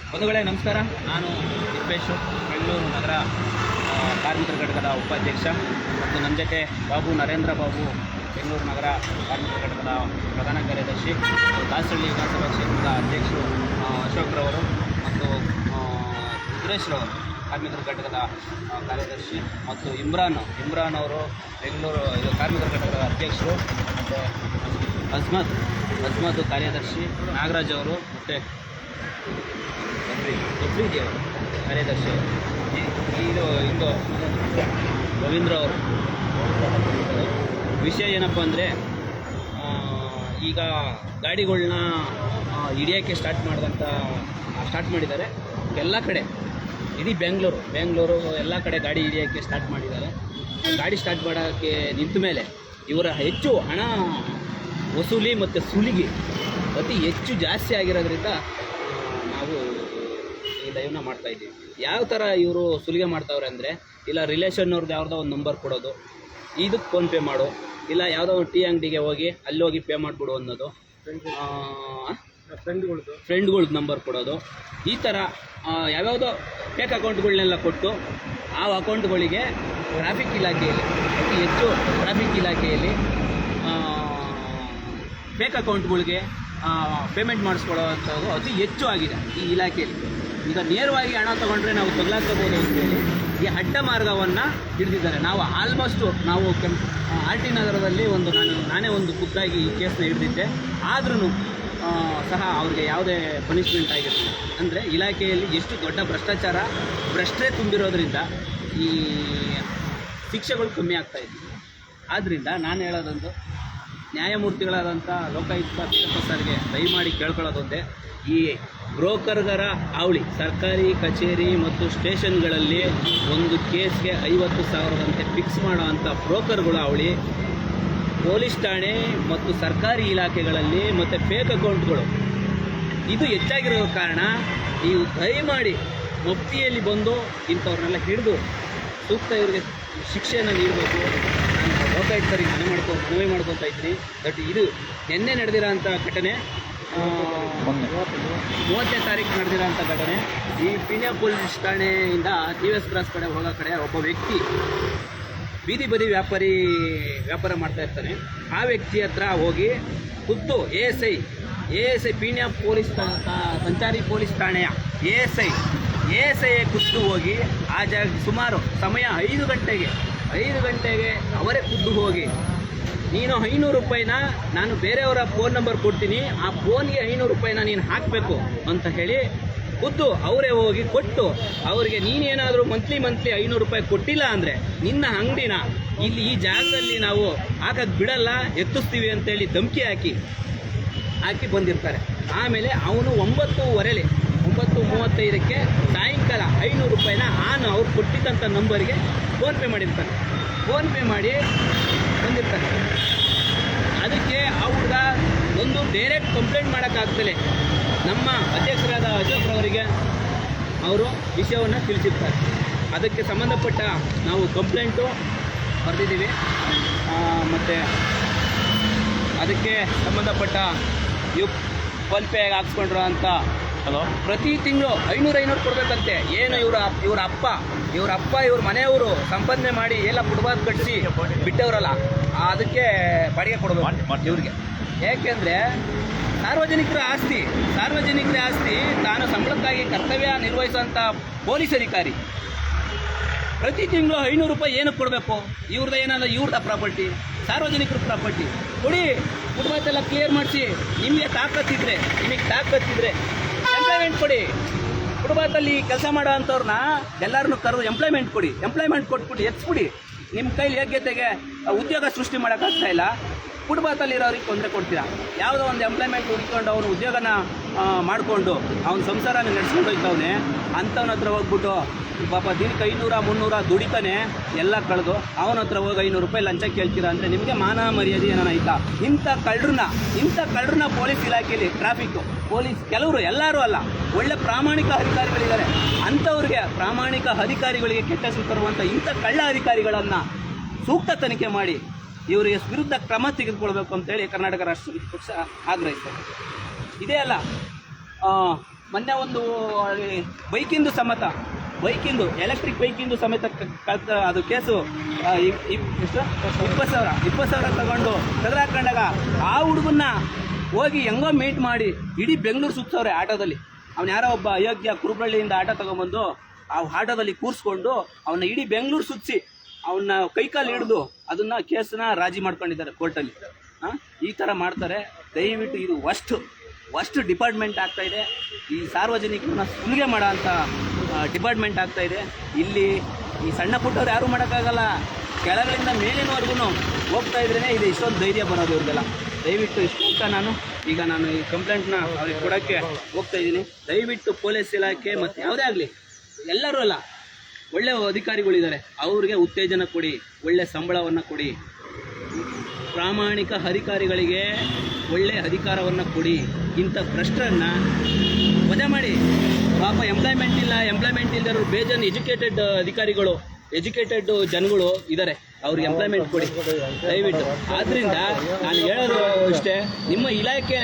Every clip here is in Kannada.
ಬಂಧುಗಳೇ ನಮಸ್ಕಾರ. ನಾನು ತಿಪ್ಪೇಶು, ಬೆಂಗಳೂರು ನಗರ ಕಾರ್ಮಿಕರ ಘಟಕದ ಉಪಾಧ್ಯಕ್ಷ ಮತ್ತು ನನ್ನ ಜೊತೆ ಬಾಬು ನರೇಂದ್ರ ಬಾಬು, ಬೆಂಗಳೂರು ನಗರ ಕಾರ್ಮಿಕರ ಘಟಕದ ಪ್ರಧಾನ ಕಾರ್ಯದರ್ಶಿ, ದಾಸಹಳ್ಳಿ ವಿಧಾನಸಭಾ ಕ್ಷೇತ್ರದ ಅಧ್ಯಕ್ಷರು ಅಶೋಕ್ರವರು ಮತ್ತು ಸುರೇಶ್ರವರು ಕಾರ್ಮಿಕರ ಘಟಕದ ಕಾರ್ಯದರ್ಶಿ, ಮತ್ತು ಇಮ್ರಾನ್ ಅವರು ಬೆಂಗಳೂರು ಕಾರ್ಮಿಕರ ಘಟಕದ ಅಧ್ಯಕ್ಷರು, ಮತ್ತು ಅಜ್ಮತ್ ಕಾರ್ಯದರ್ಶಿ, ನಾಗರಾಜ್ ಅವರು ಮತ್ತು ತಫ್ರೀದಿ ಅವರು ಕಾರ್ಯದರ್ಶಿ, ಇಂದು ರವೀಂದ್ರ ಅವರು. ವಿಷಯ ಏನಪ್ಪ ಅಂದರೆ, ಈಗ ಗಾಡಿಗಳನ್ನ ಹಿಡಿಯೋಕ್ಕೆ ಸ್ಟಾರ್ಟ್ ಮಾಡಿದ್ದಾರೆ ಎಲ್ಲ ಕಡೆ. ಇಡೀ ಬೆಂಗಳೂರು ಎಲ್ಲ ಕಡೆ ಗಾಡಿ ಹಿಡಿಯೋಕ್ಕೆ ಸ್ಟಾರ್ಟ್ ಮಾಡಿದ್ದಾರೆ. ಗಾಡಿ ಸ್ಟಾರ್ಟ್ ಮಾಡೋಕ್ಕೆ ನಿಂತ ಮೇಲೆ ಇವರ ಹೆಚ್ಚು ಹಣ ವಸೂಲಿ ಮತ್ತು ಸುಲಿಗೆ ಅತಿ ಹೆಚ್ಚು ಜಾಸ್ತಿ ಆಗಿರೋದ್ರಿಂದ ನಾವು ಈ ಲೈವ್ನ ಮಾಡ್ತಾಯಿದ್ದೀವಿ. ಯಾವ ಥರ ಇವರು ಸುಲಿಗೆ ಮಾಡ್ತಾವ್ರೆ ಅಂದರೆ, ಇಲ್ಲ ರಿಲೇಷನ್ನವ್ರದ್ದು ಯಾವ್ದೋ ಒಂದು ನಂಬರ್ ಕೊಡೋದು, ಇದಕ್ಕೆ ಫೋನ್ಪೇ ಮಾಡು, ಇಲ್ಲ ಯಾವುದೋ ಒಂದು ಟೀ ಅಂಗಡಿಗೆ ಹೋಗಿ ಅಲ್ಲಿ ಹೋಗಿ ಪೇ ಮಾಡಿಬಿಡು ಅನ್ನೋದು, ಫ್ರೆಂಡ್ಗಳ್ದು ನಂಬರ್ ಕೊಡೋದು, ಈ ಥರ ಯಾವ್ಯಾವುದೋ ಫೇಕ್ ಅಕೌಂಟ್ಗಳನ್ನೆಲ್ಲ ಕೊಟ್ಟು ಆ ಅಕೌಂಟ್ಗಳಿಗೆ ಟ್ರಾಫಿಕ್ ಇಲಾಖೆಯಲ್ಲಿ ಅತಿ ಹೆಚ್ಚು ಫೇಕ್ ಅಕೌಂಟ್ಗಳಿಗೆ ಪೇಮೆಂಟ್ ಮಾಡಿಸ್ಕೊಳ್ಳೋವಂಥದ್ದು ಅತಿ ಹೆಚ್ಚು ಆಗಿದೆ ಈ ಇಲಾಖೆಯಲ್ಲಿ. ಈಗ ನೇರವಾಗಿ ಹಣ ತೊಗೊಂಡ್ರೆ ನಾವು ತಗಲಾಕೋಬೋದು ಅಂತೇಳಿ ಈ ಅಡ್ಡ ಮಾರ್ಗವನ್ನು ಹಿಡಿದಿದ್ದಾರೆ. ನಾವು ಆಲ್ಮೋಸ್ಟು ಆರ್ ಟಿ ನಗರದಲ್ಲಿ ನಾನೇ ಒಂದು ಖುದ್ದಾಗಿ ಈ ಕೇಸನ್ನ ಹಿಡಿದಿದ್ದೆ. ಆದ್ರೂ ಸಹ ಅವ್ರಿಗೆ ಯಾವುದೇ ಪನಿಷ್ಮೆಂಟ್ ಆಗಿರಲಿಲ್ಲ. ಅಂದರೆ ಇಲಾಖೆಯಲ್ಲಿ ಎಷ್ಟು ದೊಡ್ಡ ಭ್ರಷ್ಟೇ ತುಂಬಿರೋದ್ರಿಂದ ಈ ಶಿಕ್ಷೆಗಳು ಕಮ್ಮಿ ಆಗ್ತಾಯಿದ್ವಿ. ಆದ್ದರಿಂದ ನಾನು ಹೇಳೋದೊಂದು, ನ್ಯಾಯಮೂರ್ತಿಗಳಾದಂಥ ಲೋಕಾಯುಕ್ತ ವೀರಪ್ಪ ಸರ್ಗೆ ದಯಮಾಡಿ ಕೇಳ್ಕೊಳ್ಳೋದೊಂದೇ, ಈ ಬ್ರೋಕರ್ಗರ ಹಾವಳಿ ಸರ್ಕಾರಿ ಕಚೇರಿ ಮತ್ತು ಸ್ಟೇಷನ್ಗಳಲ್ಲಿ ಒಂದು ಕೇಸ್ಗೆ 50,000 ಫಿಕ್ಸ್ ಮಾಡೋ ಅಂಥ ಬ್ರೋಕರ್ಗಳ ಹಾವಳಿ ಪೊಲೀಸ್ ಠಾಣೆ ಮತ್ತು ಸರ್ಕಾರಿ ಇಲಾಖೆಗಳಲ್ಲಿ ಮತ್ತು ಫೇಕ್ ಅಕೌಂಟ್ಗಳು ಇದು ಹೆಚ್ಚಾಗಿರೋ ಕಾರಣ ನೀವು ದಯಮಾಡಿ ಮುಫ್ತಿಯಲ್ಲಿ ಬಂದು ಇಂಥವ್ರನ್ನೆಲ್ಲ ಹಿಡಿದು ಸೂಕ್ತ ಇವರಿಗೆ ಶಿಕ್ಷೆಯನ್ನು ನೀಡಬೇಕು. ನಾನು ಲೋಕಾಯುಕ್ತರಿಗೆ ಮನವಿ ಮಾಡ್ಕೊತಾ ಇದ್ದೀನಿ. ಬಟ್ ಇದು ನಿನ್ನೆ ನಡೆದಿರೋ ಅಂಥ ಘಟನೆ, 30ನೇ ತಾರೀಕು ನಡೆದಿರೋಂಥ ಘಟನೆ. ಈ ಪೀಣ್ಯ ಪೊಲೀಸ್ ಠಾಣೆಯಿಂದ TVS ಕ್ರಾಸ್ ಕಡೆ ಹೋಗೋ ಕಡೆ ಒಬ್ಬ ವ್ಯಕ್ತಿ ಬೀದಿ ಬದಿ ವ್ಯಾಪಾರ ಮಾಡ್ತಾ ಇರ್ತಾನೆ. ಆ ವ್ಯಕ್ತಿ ಹತ್ರ ಹೋಗಿ ಖುದ್ದು ASI ಪೀಣ್ಯ ಪೊಲೀಸ್ ಸಂಚಾರಿ ಪೊಲೀಸ್ ಠಾಣೆಯ ASI ಖುದ್ದು ಹೋಗಿ ಆ ಜಾಗ ಸುಮಾರು ಸಮಯ 5 ಗಂಟೆಗೆ ಅವರೇ ಖುದ್ದು ಹೋಗಿ, ನೀನು 500 ರೂಪಾಯಿನ ನಾನು ಬೇರೆಯವರ ಫೋನ್ ನಂಬರ್ ಕೊಡ್ತೀನಿ, ಆ ಫೋನ್ಗೆ 500 ರೂಪಾಯಿನ ನೀನು ಹಾಕಬೇಕು ಅಂತ ಹೇಳಿ ಖುದ್ದು ಅವರೇ ಹೋಗಿ ಕೊಟ್ಟು, ಅವರಿಗೆ ನೀನೇನಾದರೂ ಮಂತ್ಲಿ 500 ರೂಪಾಯಿ ಕೊಟ್ಟಿಲ್ಲ ಅಂದರೆ ನಿನ್ನ ಅಂಗಡಿನ ಇಲ್ಲಿ ಈ ಜಾಗದಲ್ಲಿ ನಾವು ಹಾಕಕ್ಕೆ ಬಿಡಲ್ಲ, ಎತ್ತಿಸ್ತೀವಿ ಅಂತೇಳಿ ಧಮಕಿ ಹಾಕಿ ಬಂದಿರ್ತಾರೆ. ಆಮೇಲೆ ಅವನು 9:35ಕ್ಕೆ ಸಾಯಂಕಾಲ 500 ರೂಪಾಯಿನ ಅವ್ರು ಕೊಟ್ಟಿದ್ದಂಥ ನಂಬರ್ಗೆ ಫೋನ್ಪೇ ಮಾಡಿರ್ತಾನೆ. ಫೋನ್ಪೇ ಮಾಡಿ ಬಂದಿರ್ತಾನೆ. ಅದಕ್ಕೆ ಆ ಹುಡುಗ ಒಂದು ಡೈರೆಕ್ಟ್ ಕಂಪ್ಲೇಂಟ್ ಮಾಡೋಕ್ಕಾಗ್ತಲೇ ನಮ್ಮ ಅಧ್ಯಕ್ಷರಾದ ಅಶೋಕ್ರವರಿಗೆ ಅವರು ವಿಷಯವನ್ನು ತಿಳಿಸಿರ್ತಾರೆ. ಅದಕ್ಕೆ ಸಂಬಂಧಪಟ್ಟ ನಾವು ಕಂಪ್ಲೇಂಟು ಬರೆದಿದ್ದೀವಿ. ಮತ್ತು ಅದಕ್ಕೆ ಸಂಬಂಧಪಟ್ಟ ಫೋನ್ಪೇ ಹಾಕ್ಸ್ಕೊಂಡ್ರು ಅಂತ ಪ್ರತಿ ತಿಂಗಳು 500 ಕೊಡಬೇಕಂತೆ. ಏನು ಇವ್ರ ಅಪ್ಪ ಇವ್ರ ಮನೆಯವರು ಸಂಪಾದನೆ ಮಾಡಿ ಎಲ್ಲ ಫುಟ್ಪಾತ್ ಕಟ್ಟಿಸಿ ಬಿಟ್ಟವರಲ್ಲ, ಅದಕ್ಕೆ ಬಾಡಿಗೆ ಕೊಡಬೇಕು ಇವ್ರಿಗೆ. ಏಕೆಂದರೆ ಸಾರ್ವಜನಿಕರ ಆಸ್ತಿ ತಾನು ಸಂಬಳಕ್ಕಾಗಿ ಕರ್ತವ್ಯ ನಿರ್ವಹಿಸುವಂಥ ಪೊಲೀಸ್ ಅಧಿಕಾರಿ ಪ್ರತಿ ತಿಂಗಳು 500 ರೂಪಾಯಿ ಏನಕ್ಕೆ ಕೊಡಬೇಕು? ಇವ್ರದ್ದು ಪ್ರಾಪರ್ಟಿ, ಸಾರ್ವಜನಿಕರ ಪ್ರಾಪರ್ಟಿ ಕೊಡಿ. ಫುಟ್ಪಾತ್ ಎಲ್ಲ ಕ್ಲಿಯರ್ ಮಾಡಿಸಿ. ನಿಮಗೆ ತಾಕತ್ತಿದ್ರೆ ಎಂಪ್ಲಾಯ್ಮೆಂಟ್ ಕೊಡಿ. ಫುಟ್ಪಾತಲ್ಲಿ ಕೆಲಸ ಮಾಡೋ ಅಂಥವ್ರನ್ನ ಎಲ್ಲರನ್ನೂ ಕರೆದು ಎಂಪ್ಲಾಯ್ಮೆಂಟ್ ಕೊಟ್ಬಿಟ್ಟು ಎತ್ಸ್ಬಿಡಿ. ನಿಮ್ಮ ಕೈಲಿ ಯೋಗ್ಯತೆಗೆ ಉದ್ಯೋಗ ಸೃಷ್ಟಿ ಮಾಡೋಕ್ಕಾಗ್ತಾ ಇಲ್ಲ, ಫುಟ್ಪಾತಲ್ಲಿರೋರಿಗೆ ತೊಂದರೆ ಕೊಡ್ತೀರಾ. ಯಾವುದೋ ಒಂದು ಎಂಪ್ಲಾಯ್ಮೆಂಟ್ ಹುಡ್ಕೊಂಡು ಅವನು ಉದ್ಯೋಗನ ಮಾಡಿಕೊಂಡು ಅವನ ಸಂಸಾರನ ನಡೆಸ್ಕೊಂಡು ಹೋಗ್ತವನೆ, ಅಂಥವನ ಹತ್ರ ಹೋಗ್ಬಿಟ್ಟು ಪಾಪ ದಿನಕ್ಕೆ 500-300 ದುಡಿತಾನೆ, ಎಲ್ಲ ಕಳೆದು ಅವನ ಹತ್ರ ಹೋಗಿ 500 ರೂಪಾಯಿ ಲಂಚ ಕೇಳ್ತೀರಾ ಅಂದರೆ ನಿಮಗೆ ಮಾನ ಮರ್ಯಾದೆ ಏನಾನ ಆಯ್ತಾ? ಇಂಥ ಕಳ್ಳರನ್ನ ಪೊಲೀಸ್ ಇಲಾಖೆಯಲ್ಲಿ ಪೊಲೀಸ್ ಕೆಲವರು, ಎಲ್ಲರೂ ಅಲ್ಲ, ಒಳ್ಳೆ ಪ್ರಾಮಾಣಿಕ ಅಧಿಕಾರಿಗಳಿದ್ದಾರೆ. ಅಂಥವ್ರಿಗೆ ಪ್ರಾಮಾಣಿಕ ಅಧಿಕಾರಿಗಳಿಗೆ ಕೆಟ್ಟ ಹೆಸರು ತರುವಂಥ ಇಂಥ ಕಳ್ಳ ಅಧಿಕಾರಿಗಳನ್ನು ಸೂಕ್ತ ತನಿಖೆ ಮಾಡಿ ಇವರಿಗೆ ವಿರುದ್ಧ ಕ್ರಮ ತೆಗೆದುಕೊಳ್ಬೇಕು ಅಂತೇಳಿ ಕರ್ನಾಟಕ ರಾಷ್ಟ್ರ ಸಮಿತಿ ಪಕ್ಷ ಆಗ್ರಹಿಸ್ತದೆ. ಇದೇ ಅಲ್ಲ, ಮೊನ್ನೆ ಒಂದು ಬೈಕಿಂದು ಎಲೆಕ್ಟ್ರಿಕ್ ಬೈಕಿಂದು ಸಮೇತ ಅದು ಕೇಸು ಎಷ್ಟು 20,000 ತಗೊಂಡು ತೆಗೆದಾಕೊಂಡಾಗ ಆ ಹುಡುಗನ್ನ ಹೋಗಿ ಹೆಂಗೋ ಮೀಟ್ ಮಾಡಿ ಇಡೀ ಬೆಂಗಳೂರು ಸುತ್ತವ್ರೆ ಆಟೋದಲ್ಲಿ. ಅವ್ನು ಯಾರೋ ಒಬ್ಬ ಅಯೋಗ್ಯ ಕುರುಬಳ್ಳಿಯಿಂದ ಆಟೋ ತೊಗೊಂಬಂದು ಆ ಆಟೋದಲ್ಲಿ ಕೂರಿಸ್ಕೊಂಡು ಅವನ್ನ ಇಡೀ ಬೆಂಗಳೂರು ಸುತ್ತಿಸಿ ಅವನ್ನ ಕೈಕಾಲು ಹಿಡಿದು ಅದನ್ನು ಕೇಸನ್ನ ರಾಜಿ ಮಾಡ್ಕೊಂಡಿದ್ದಾರೆ ಕೋರ್ಟಲ್ಲಿ. ಈ ಥರ ಮಾಡ್ತಾರೆ. ದಯವಿಟ್ಟು ಇದು ವರ್ಸ್ಟ್ ಡಿಪಾರ್ಟ್ಮೆಂಟ್ ಆಗ್ತಾಯಿದೆ. ಈ ಸಾರ್ವಜನಿಕರನ್ನ ಸುಲಿಗೆ ಮಾಡೋ ಅಂಥ ಡಿಪಾರ್ಟ್ಮೆಂಟ್ ಆಗ್ತಾಯಿದೆ. ಇಲ್ಲಿ ಈ ಸಣ್ಣ ಪುಟ್ಟವ್ರು ಯಾರೂ ಮಾಡೋಕ್ಕಾಗಲ್ಲ. ಕೆಳಗಳಿಂದ ಮೇಲಿನವರೆಗೂ ಹೋಗ್ತಾ ಇದ್ರೇ ಇದು ಇಷ್ಟೊಂದು ಧೈರ್ಯ ಬರೋದು ಇವ್ರಿಗೆಲ್ಲ. ದಯವಿಟ್ಟು ಇಷ್ಟು ನಾನು ಈ ಕಂಪ್ಲೇಂಟ್ನ ಅವ್ರಿಗೆ ಕೊಡೋಕ್ಕೆ ಹೋಗ್ತಾ ಇದ್ದೀನಿ. ದಯವಿಟ್ಟು ಪೊಲೀಸ್ ಇಲಾಖೆ ಮತ್ತು ಯಾವುದೇ ಆಗಲಿ ಎಲ್ಲರೂ ಅಲ್ಲ, ಒಳ್ಳೆಯ ಅಧಿಕಾರಿಗಳಿದ್ದಾರೆ, ಅವ್ರಿಗೆ ಉತ್ತೇಜನ ಕೊಡಿ, ಒಳ್ಳೆಯ ಸಂಬಳವನ್ನು ಕೊಡಿ. ಪ್ರಾಮಾಣಿಕ ಅಧಿಕಾರಿಗಳಿಗೆ ಒಳ್ಳೆಯ ಅಧಿಕಾರವನ್ನು ಕೊಡಿ. ಇಂಥ ಭ್ರಷ್ಟರನ್ನು ವಜಾ ಮಾಡಿ. ಪಾಪ ಎಂಪ್ಲಾಯ್ಮೆಂಟ್ ಇಲ್ಲದಿರೋ ಬೇಜಾನ್ ಎಜುಕೇಟೆಡ್ ಜನಗಳು ಇದ್ದಾರೆ, ಅವ್ರಿಗೆ ಎಂಪ್ಲಾಯ್ಮೆಂಟ್ ಕೊಡಿ ದಯವಿಟ್ಟು. ಆದ್ದರಿಂದ ನಾನು ಹೇಳೋದು ಇಷ್ಟೇ, ನಿಮ್ಮ ಇಲಾಖೆ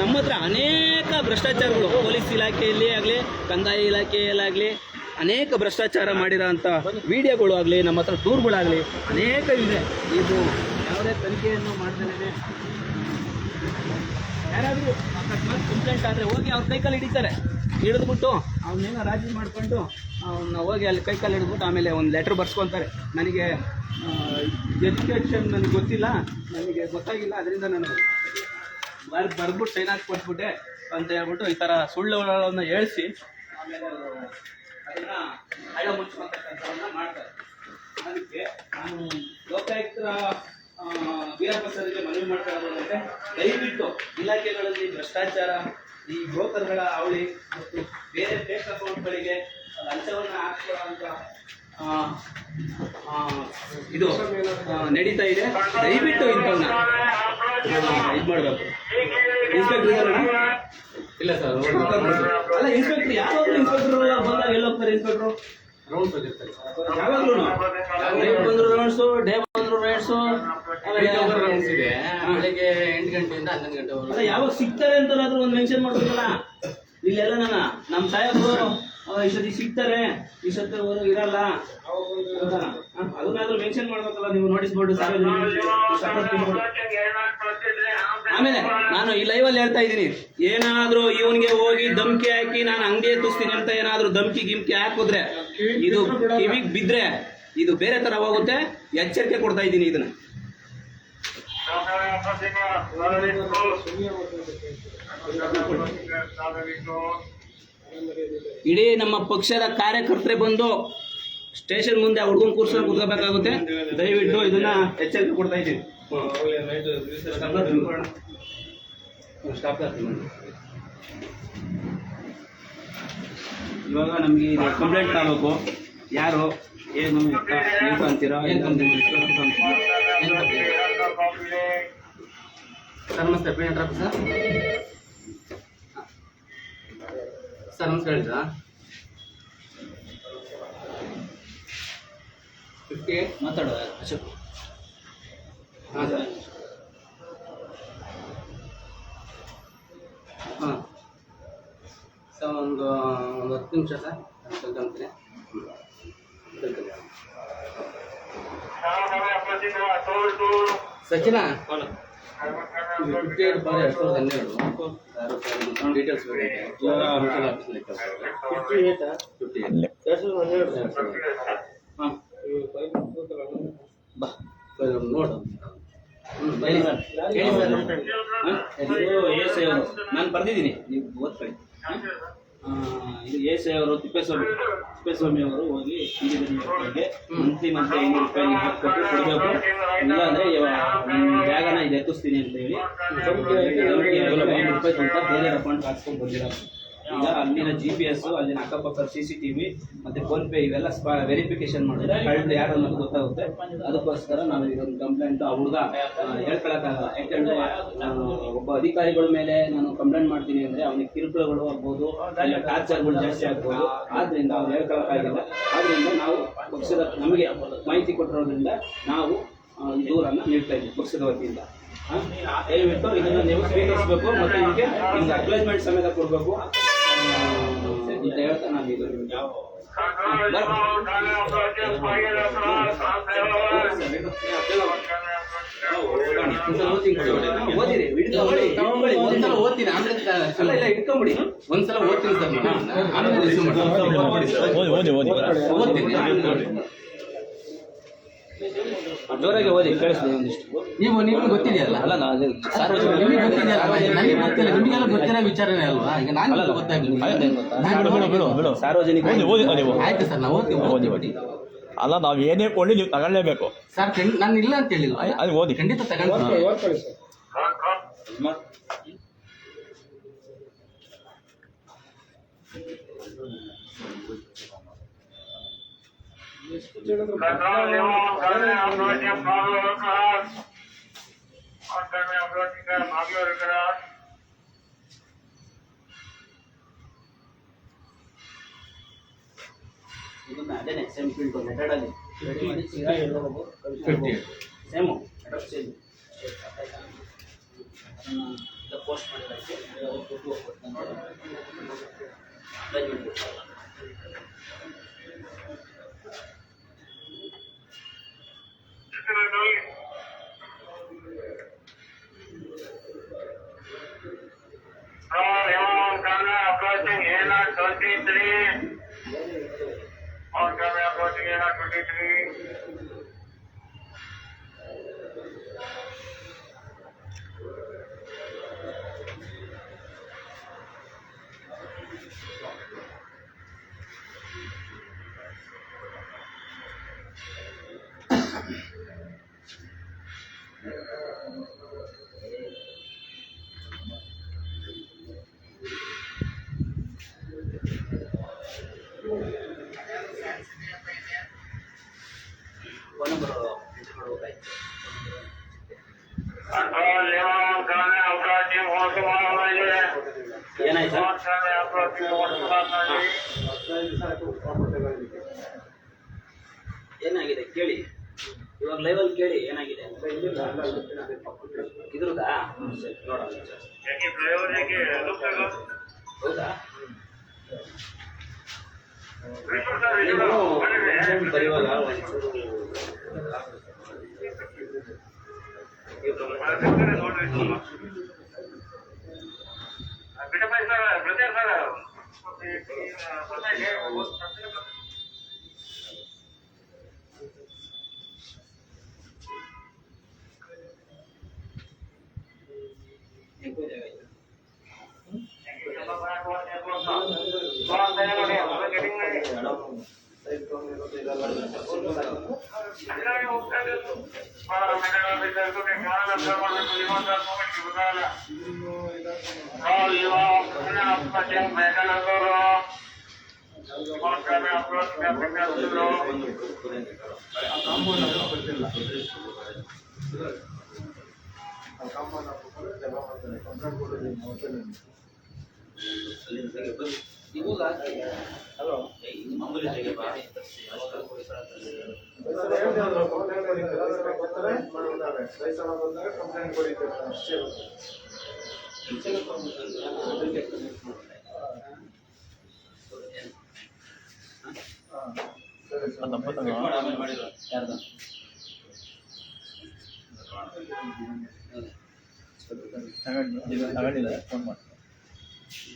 ನಮ್ಮ ಹತ್ರ ಅನೇಕ ಭ್ರಷ್ಟಾಚಾರಗಳು, ಪೊಲೀಸ್ ಇಲಾಖೆಯಲ್ಲಿ ಆಗಲಿ ಕಂದಾಯ ಇಲಾಖೆಯಲ್ಲಾಗಲಿ ಅನೇಕ ಭ್ರಷ್ಟಾಚಾರ ಮಾಡಿರೋ ಅಂಥ ವಿಡಿಯೋಗಳು ಆಗಲಿ, ನಮ್ಮ ಹತ್ರ ಟೂರ್ಗಳಾಗಲಿ ಅನೇಕ ಇದೆ. ಇದು ಯಾವುದೇ ತನಿಖೆಯನ್ನು ಮಾಡ್ತಾನೆ ಯಾರಾದರೂ ಅಕಸ್ಮಾತ್ ಕಂಪ್ಲೇಂಟ್ ಆದರೆ ಹೋಗಿ ಅವ್ರ ಕೈಕಾಲು ಹಿಡಿತಾರೆ, ಹಿಡಿದ್ಬಿಟ್ಟು ಅವನ್ನೇನೋ ರಾಜಿ ಮಾಡಿಕೊಂಡು ಅವನ್ನ ಹೋಗಿ ಅಲ್ಲಿ ಕೈಕಾಲು ಹಿಡಿದ್ಬಿಟ್ಟು ಆಮೇಲೆ ಒಂದು ಲೆಟ್ರ್ ಬರ್ಸ್ಕೊತಾರೆ. ನನಗೆ ಎಜುಕೇಷನ್ ನನಗೆ ಗೊತ್ತಿಲ್ಲ, ನನಗೆ ಗೊತ್ತಾಗಿಲ್ಲ, ಅದರಿಂದ ನಾನು ಬರ್ಬಿಟ್ಟು ಸೈನ್ ಹಾಕಿ ಕೊಟ್ಬಿಟ್ಟೆ ಅಂತ ಹೇಳ್ಬಿಟ್ಟು ಈ ಥರ ಸುಳ್ಳುಗಳನ್ನು ಹೇಳಿಸಿ ಆಮೇಲೆ ಅದನ್ನು ಹಳ್ಳ ಮುಚ್ಚುವಂಥ ಕೆಲಸವನ್ನು ಮಾಡ್ತಾರೆ. ಅದಕ್ಕೆ ನಾನು ಲೋಕಾಯುಕ್ತರ ವೀರಪ್ಪ ಸರ್ಗೆ ಮನವಿ ಮಾಡ್ತಾ ಇರೋದಂದರೆ ದಯವಿಟ್ಟು ಇಲಾಖೆಗಳಲ್ಲಿ ಭ್ರಷ್ಟಾಚಾರ, ಈ ಬ್ರೋಕರ್ಗಳ ಅವಳಿ ಮತ್ತು ಬೇರೆ ಫೇಕ್ ಅಕೌಂಟ್ಗಳಿಗೆ ಲಂಚವನ್ನು ಹಾಕ್ಕೊಳ್ಳೋಂಥ ಇದು ನಡೀತಾ ಇದೆ. ದಯವಿಟ್ಟು ಇಂಥವನ್ನ ಇದು ಮಾಡಬೇಕು. ಇನ್ಸ್ಪೆಕ್ಟರ್ ಇಲ್ಲ ಸರ್, ಅಲ್ಲ ಇನ್ಸ್ಪೆಕ್ಟರ್ ಯಾವಾಗಲೂ ಇನ್ಸ್ಪೆಕ್ಟರ್ ಬಂದಾಗ ಎಲ್ಲೋಗ್ತಾರೆ ಇನ್ಸ್ಪೆಕ್ಟ್ರು? ರೌಂಡ್ಸ್ ಹೋಗಿರ್ತಾರೆ ಯಾವಾಗಲೂ. ನೈಟ್ ಬಂದ್ರು ರೌಂಡ್ಸು, ಡೇ ಬಂದ್ರು ರೌಂಡ್ಸು, ರೌಂಡ್ಸ್ ಇದೆ. ಬೆಳಿಗ್ಗೆ 8 ಗಂಟೆಯಿಂದ 11 ಗಂಟೆವರೆಗೂ. ಅಲ್ಲ ಯಾವಾಗ ಸಿಗ್ತಾರೆ ಅಂತಲಾದ್ರೂ ಒಂದು ಮೆನ್ಷನ್ ಮಾಡ್ಬೇಕಲ್ಲ. ಇಲ್ಲೆಲ್ಲ ನಮ್ಮ ಸಾಹೇಬರು ಇಷ್ಟೊತ್ತಿಗೆ ಸಿಗ್ತಾರೆ, ಇಷ್ಟೊತ್ತವರೆಗೂ ಇರಲ್ಲ, ಅದನ್ನಾದ್ರೂ ಮೆನ್ಷನ್ ಮಾಡ್ಬೇಕಲ್ಲ ನೀವು ನೋಟಿಸ್ ಬೋರ್ಡ್ ಸಾರ್ವಜನಿಕ. ಆಮೇಲೆ ನಾನು ಈ ಲೈವಲ್ಲಿ ಹೇಳ್ತಾ ಇದ್ದೀನಿ, ಏನಾದರೂ ಇವನಿಗೆ ಹೋಗಿ ಧಮ್ಕಿ ಹಾಕಿ ನಾನು ಅಂಗಡಿ ಎತ್ತಿಸ್ತೀನಿ ಅಂತ ಏನಾದರೂ ಧಮ್ಕಿ ಹಾಕಿದ್ರೆ ಇದು ಕಿವಿಗೆ ಬಿದ್ದರೆ ಇದು ಬೇರೆ ಥರ ಹೋಗುತ್ತೆ. ಎಚ್ಚರಿಕೆ ಕೊಡ್ತಾ ಇದ್ದೀನಿ ಇದನ್ನ. ಇಡೀ ನಮ್ಮ ಪಕ್ಷದ ಕಾರ್ಯಕರ್ತರೆ ಬಂದು ಸ್ಟೇಷನ್ ಮುಂದೆ ಹುಡುಗನ ಕೂರ್ಸ್ಕೊಂಡು ಕೂತ್ಕೋಬೇಕಾಗುತ್ತೆ. ದಯವಿಟ್ಟು ಇದನ್ನ ಎಚ್ಚರಿಕೆ ಕೊಡ್ತಾ ಇದ್ದೀವಿ. ಇವಾಗ ನಮಗೆ ಇದು ಕಂಪ್ಲೇಂಟ್ ಆಗಬೇಕು. ಯಾರು ಏನು ಅಂತೀರಾ? ಸರ್ ನಮಸ್ತೆ, ಪೇಂಟ್ ಸರ್. ಸರ್ ನಮಸ್ಕಾರ ಹೇಳಿದ್ರಾ? 58 ಮಾತಾಡುವ ಅಶೋಕ್. ಹಾಂ ಸರ್. ಹಾಂ ಸರ್, ಒಂದು 10 ನಿಮಿಷ ಸರ್ ಕಲ್ಕೊಂತೀನಿ. ಸಚಿನ 58/2012 ಡೀಟೇಲ್ಸ್ ನೋಡು. ನಾನು ಬರ್ದಿದ್ದೀನಿ, ನೀವು ಓದ್ಕೊಳ್ಳಿ. ಇದು ಎಸ್ ಐ ಅವರು ತಿಪ್ಪೇಸ್ವಾಮಿ ಅವರು ಹೋಗಿ ಇಂಜಿನಿಯರ್ಗೆ ಮಂತ್ಲಿ 500 ರೂಪಾಯಿ ಹಾಕಿಕೊಟ್ಟು ಕೊಡಬೇಕು. ಇಲ್ಲಾಂದರೆ ಜಾಗನ ಇದು ಎತ್ತಿಸ್ತೀನಿ ಅಂತ ಹೇಳಿ 500 ರೂಪಾಯಿ ಅಂತ ಬೇರೆ ಅಕೌಂಟ್ ಹಾಕ್ಸ್ಕೊಂಡು ಬಂದಿರೋ. ಈಗ ಅಲ್ಲಿನ GPS, ಅಲ್ಲಿನ ಅಕ್ಕಪಕ್ಕ CCTV ಮತ್ತು ಫೋನ್ಪೇ ಇವೆಲ್ಲ ವೆರಿಫಿಕೇಶನ್ ಮಾಡಿದ್ರೆ ಕಳೆದು ಯಾರು ಅನ್ನೋದು ಗೊತ್ತಾಗುತ್ತೆ. ಅದಕ್ಕೋಸ್ಕರ ನಾನು ಇದೊಂದು ಕಂಪ್ಲೇಂಟ್ ಆ ಹುಡುಗ ಹೇಳ್ಕೊಳಕ್ಕಾಗಲ್ಲ. ಯಾಕೆಂದರೆ ಒಬ್ಬ ಅಧಿಕಾರಿಗಳ ಮೇಲೆ ನಾನು ಕಂಪ್ಲೇಂಟ್ ಮಾಡ್ತೀನಿ ಅಂದರೆ ಅವನಿಗೆ ಕಿರುಕುಳಗಳು ಆಗ್ಬೋದು, ಇಲ್ಲ ಟಾರ್ಚರ್ಗಳು ಜಾಸ್ತಿ ಆಗ್ಬೋದು. ಆದ್ದರಿಂದ ಅವ್ನು ಹೇಳ್ಕೊಳಕ್ಕಾಗಿಲ್ಲ. ಆದ್ದರಿಂದ ನಾವು ಪಕ್ಷದ ನಮಗೆ ಮಾಹಿತಿ ಕೊಟ್ಟಿರೋದ್ರಿಂದ ನಾವು ದೂರನ್ನು ನೀಡ್ತಾ ಇದ್ದೀವಿ ಪಕ್ಷದ ವತಿಯಿಂದ. ದಯವಿಟ್ಟು ಇದನ್ನು ನೀವು ಸ್ವೀಕರಿಸಬೇಕು ಮತ್ತು ಇದಕ್ಕೆ ನಿಮ್ಗೆ ಅಕ್ನಾಲೇಜ್ಮೆಂಟ್ ಸಮೇತ ಕೊಡಬೇಕು ಅಂತ ಹೇಳ್ತಾ ನಾನು ಇದು ಯಾವ ಓದ್ತೀನಿ ಅಲ್ಲ ಇಲ್ಲ ಇಟ್ಕೊಂಬಿಡಿ ಒಂದ್ಸಲ ಓದ್ತೀನಿ ಸರ್ ಆಮೇಲೆ ರಿಸೀವ್ ಜೋರಾಗಿ ಓದಿ ಕೇಳಿಸ್ತೀನಿ ಒಂದಿಷ್ಟು. ನಿಮ್ಗೆ ಗೊತ್ತಿದೆಯಲ್ಲ ಅಲ್ಲ ನಾನು ನಿಮಗೆ ಗೊತ್ತಿದೆಯಲ್ಲ ನನಗೆ ಗೊತ್ತಿಲ್ಲ ನಿಮಗೆಲ್ಲ ಗೊತ್ತಿರೋ ವಿಚಾರನೇ ಅಲ್ವಾ ಈಗ ನಾನು ಗೊತ್ತಾಗಲಿಲ್ಲ ಸಾರ್ವಜನಿಕ ಆಯ್ತು ಸರ್ ನಾವು ಓದ್ತೀವಿ ಅಲ್ಲ ನಾವು ಏನೇ ಕೊಳ್ಳಿ ನೀವು ತಗೊಳ್ಳೇಬೇಕು ಸರ್ ನಾನು ಇಲ್ಲ ಅಂತ ಹೇಳಿಲ್ಲ ಅದು ಓದಿ ಖಂಡಿತ ತಗೊಂಡು ಇದನ್ನ ಅದೇನೆ ಸೇಮ್ ಫೀಲ್ಡ್ ಮೆಥಡಲ್ಲಿ ಸೇಮು ಸೇಮ್ ಪೋಸ್ಟ್ ಮಾಡಿರೋಕ್ಕೆ ಏನಾಯ್ತು ಏನಾಗಿದೆ ಕೇಳಿ ಇವಾಗ ಲೈವಲ್ಲಿ ಕೇಳಿ ಏನಾಗಿದೆ ಇದ್ರದಾ ನೋಡೋಣ ಹೌದಾ ಬರೆಯುವಾಗ ತಗೊಂಡಿಲ್ಲ ಫೋನ್ ಮಾಡಿ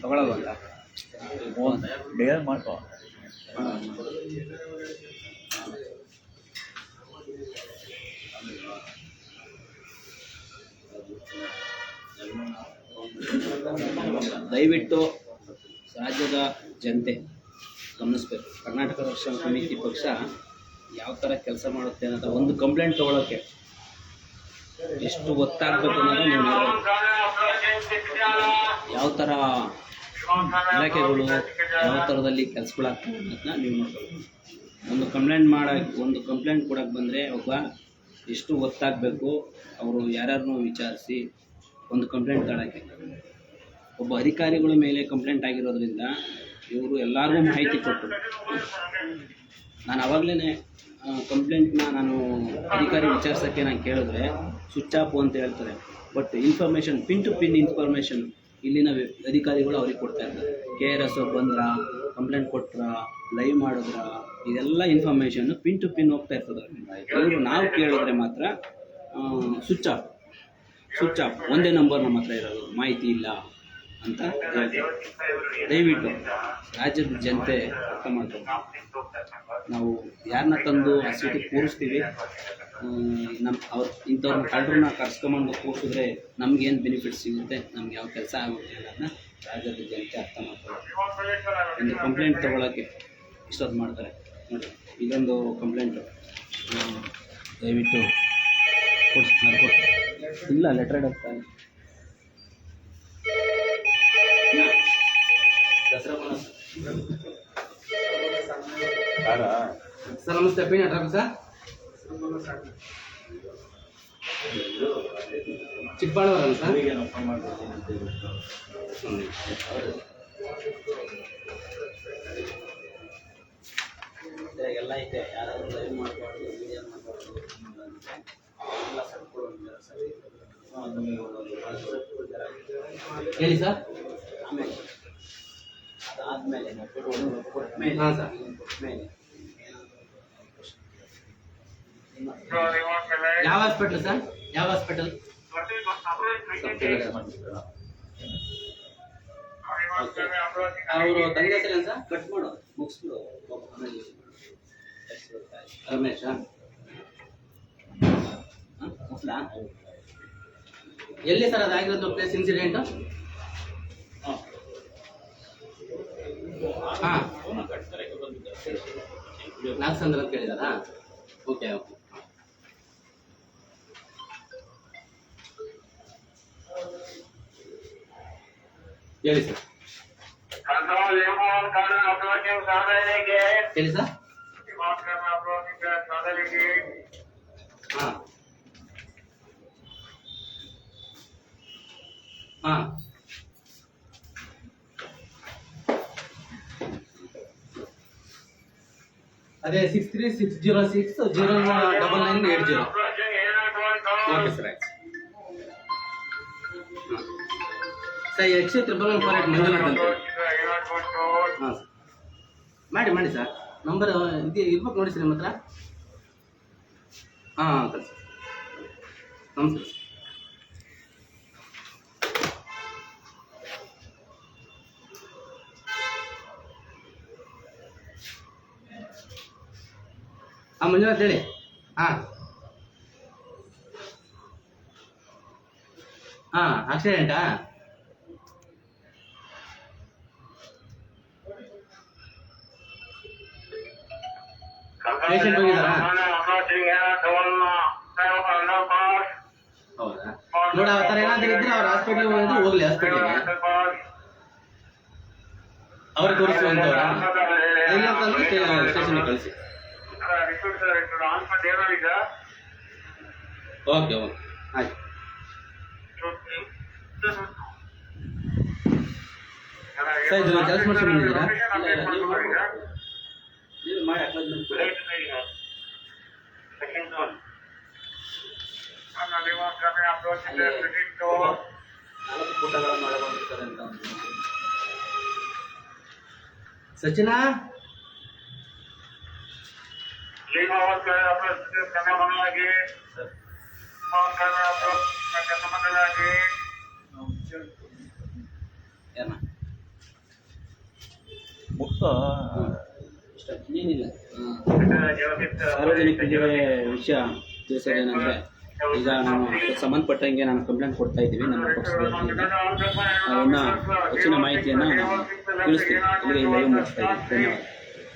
ತಗೊಳ್ಳೋಲ್ಲ ಫೋನ್ ಡೇಲ್ ಮಾಡ್ಕೋ ದಯವಿಟ್ಟು ರಾಜ್ಯದ ಜನತೆ ಗಮನಿಸ್ಬೇಕು. ಕರ್ನಾಟಕ ರಕ್ಷಣಾ ಸಮಿತಿ ಪಕ್ಷ ಯಾವ ಥರ ಕೆಲಸ ಮಾಡುತ್ತೆ ಅನ್ನೋದು ಒಂದು ಕಂಪ್ಲೇಂಟ್ ತೊಗೊಳಕ್ಕೆ ಎಷ್ಟು ಗೊತ್ತಾಗಬೇಕು ಅನ್ನೋದು ನೀವು ಯಾವ ಥರ ಇಲಾಖೆಗಳು ಯಾವ ಥರದಲ್ಲಿ ಕೆಲಸಗಳಾಗ್ತವೆ ಅನ್ನೋದನ್ನ ನೀವು ನೋಡ್ಬೇಕು. ಒಂದು ಕಂಪ್ಲೇಂಟ್ ಕೊಡೋಕ್ಕೆ ಬಂದರೆ ಒಬ್ಬ ಎಷ್ಟು ಗೊತ್ತಾಗಬೇಕು, ಅವರು ಯಾರ್ಯಾರನ್ನೂ ವಿಚಾರಿಸಿ ಒಂದು ಕಂಪ್ಲೇಂಟ್ ತಗೊಳ್ಳೋಕ್ಕೆ. ಒಬ್ಬ ಅಧಿಕಾರಿಗಳ ಮೇಲೆ ಕಂಪ್ಲೇಂಟ್ ಆಗಿರೋದ್ರಿಂದ ಇವರು ಎಲ್ಲರಿಗೂ ಮಾಹಿತಿ ಕೊಟ್ಟರು. ನಾನು ಆವಾಗಲೇ ಕಂಪ್ಲೇಂಟ್ನ ನಾನು ಅಧಿಕಾರಿ ವಿಚಾರಿಸೋಕ್ಕೆ ನಾನು ಕೇಳಿದ್ರೆ ಸ್ವಿಚ್ ಆಫ್ ಅಂತ ಹೇಳ್ತಾರೆ. But information pin to pin information ಇಲ್ಲಿನ ಅಧಿಕಾರಿಗಳು ಅವ್ರಿಗೆ ಕೊಡ್ತಾ ಇರ್ತಾರೆ. KRS ಅವ್ರು ಬಂದ್ರ, ಕಂಪ್ಲೇಂಟ್ ಕೊಟ್ರ, ಲೈವ್ ಮಾಡಿದ್ರ, ಇದೆಲ್ಲ ಇನ್ಫಾರ್ಮೇಷನ್ ಪಿನ್ ಟು ಪಿನ್ ಹೋಗ್ತಾ ಇರ್ತದೆ. ಇವರು ನಾವು ಕೇಳಿದ್ರೆ ಮಾತ್ರ ಸ್ವಿಚ್ ಆಫ್ ಒಂದೇ ನಂಬರ್ ನಮ್ಮ ಹತ್ರ ಇರೋದು, ಮಾಹಿತಿ ಇಲ್ಲ ಅಂತ ಹೇಳ್ತಾರೆ. ದಯವಿಟ್ಟು ರಾಜ್ಯದ ಜನತೆ ಅರ್ಥ ಮಾಡ್ಕೊಂಡು ನಾವು ಯಾರನ್ನ ತಂದು ಹಾಸ್ಪಿಟಲ್ ಕೂರಿಸ್ತೀವಿ, ಇಂಥವ್ರನ್ನ ಕಳ್ಳರನ್ನ ಕರ್ಸ್ಕೊಂಬಂದು ಕೂರಿಸಿದ್ರೆ ನಮ್ಗೇನು ಬೆನಿಫಿಟ್ ಸಿಗುತ್ತೆ, ನಮ್ಗೆ ಯಾವ ಕೆಲಸ ಆಗುತ್ತೆ ಅನ್ನೋದನ್ನ ರಾಜ್ಯದ ಜನತೆ ಅರ್ಥ ಮಾಡ್ತಾರೆ. ಒಂದು ಕಂಪ್ಲೇಂಟ್ ತೊಗೊಳಕ್ಕೆ ಇಷ್ಟೊತ್ತು ಮಾಡ್ತಾರೆ ನೋಡಿ. ಇದೊಂದು ಕಂಪ್ಲೇಂಟು ದಯವಿಟ್ಟು ಮಾಡ್ಕೊಡಿ. ಇಲ್ಲ ಲೆಟ್ರ್ ಹೋಗ್ತಾ ಸರ್ ನಮಸ್ತೆ, P Nataraj sir, Chikkaballapur sir. ಎಲ್ಲ ಐತೆ, ಯಾರಾದರೂ ಲೈವ್ ಮಾಡಬಾರ್ದು, ವಿಡಿಯೋ ಮಾಡಬಾರ್ದು, ಎಲ್ಲ ಹೇಳಿ ಸರ್. ಆಮೇಲೆ ಅದಾದಮೇಲೆ ಕೊಟ್ಮೇಲೆ ಹಾಂ ಸರ್. ಯಾವ ಹಾಸ್ಪಿಟಲ್ ಸರ್? ಯಾವ ಹಾಸ್ಪಿಟಲ್? ಅವರು ತಂದೆ ಹೆಸರೇನು ಸರ್? ಕಟ್ ಮಾಡು, ಮುಗಿಸ್ಬಿಡು. ರಮೇಶ್ ಮುಗಿಸ್ಲಾ? ಎಲ್ಲಿ ಸರ್ ಅದಾಗಿರೋದು ಪ್ಲೇಸ್ ಇನ್ಸಿಡೆಂಟ್? ಹಾಂ, ನಾಗಸಂದ್ರ ಅಂತ ಕೇಳಿದಾರಾ? Okay okay. ಹೇಳಿ ಸರ್. ಹೇಳಿ ಸರ್. ಹಾಂ ಹಾಂ ಅದೇ 6360609980. ಓಕೆ ಸರ್, ಆಯ್ತು ಸರ್. X31148 ಮಂಜುನಾಥ್ ಅಂತ. ಹಾಂ ಸರ್, ಮಾಡಿ ಸರ್. ನಂಬರ್ ಇದು ಇರ್ಬೇಕು ನೋಡಿ ಸರ್ ನಿಮ್ಮ ಹತ್ರ. ಹಾಂ ಕಳಿಸಿ. ನಮಸ್ತೆ ಸರ್. ಹಾಂ ಮಂಜುನಾಥ್ ಹೇಳಿ. ಹಾಂ ಹಾಂ, ಆಕ್ಸಿಡೆಂಟಾ? ಪೇಷಂಟ್ ಹೋಗಿದ್ದಾರಾ? ಹೌದಾ? ನೋಡಿ, ಆ ಥರ ಏನಾದರೂ ಇದ್ರೆ ಅವ್ರ ಹಾಸ್ಪಿಟ್ಲಿಗೆ ಹೋಗಲಿ, ಹಾಸ್ಪಿಟ್ಲಿಗೆ ಅವ್ರಿಗೆ ತೋರಿಸುವಂಥವ್ರ ಇಲ್ಲ ಅಂತಂದ್ರೆ ಸ್ಟೇಷನ್ಗೆ ಕಳಿಸಿ. ಓಕೆ ಓಕೆ ಆಯ್ತು. ಸರ್, ಇದು ಕೆಲಸ ಮಾಡ್ಕೊಂಡಿದ್ದೀರಾ? ನೀವು ಮಾಡಿ ನಾಲ್ಕು ಪುಟಗಳನ್ನು ಒಳಗೊಂಡಿರ್ತಾರೆ ಅಂತ ಸಚಿನಾ ಮುಕ್ತ ಏನಿಲ್ಲ. ಸಾರ್ವಜನಿಕರಿಗೆ ವಿಷಯ ತಿಳಿಸೋದೇನೆಂದರೆ, ಈಗ ನಾವು ಸಂಬಂಧಪಟ್ಟಂಗೆ ನಾನು ಕಂಪ್ಲೇಂಟ್ ಕೊಡ್ತಾ ಇದ್ದೀವಿ. ನಮ್ಮ ಪಕ್ಷದಲ್ಲಿ ಅವನ್ನ ಹೆಚ್ಚಿನ ಮಾಹಿತಿಯನ್ನು ನಾವು ತಿಳಿಸ್ತೀವಿ. ಇಲ್ಲಿಗೆ ಲೈವ್ ಮಾಡಿಸ್ತಾ ಇದ್ದೀವಿ. ಧನ್ಯವಾದ.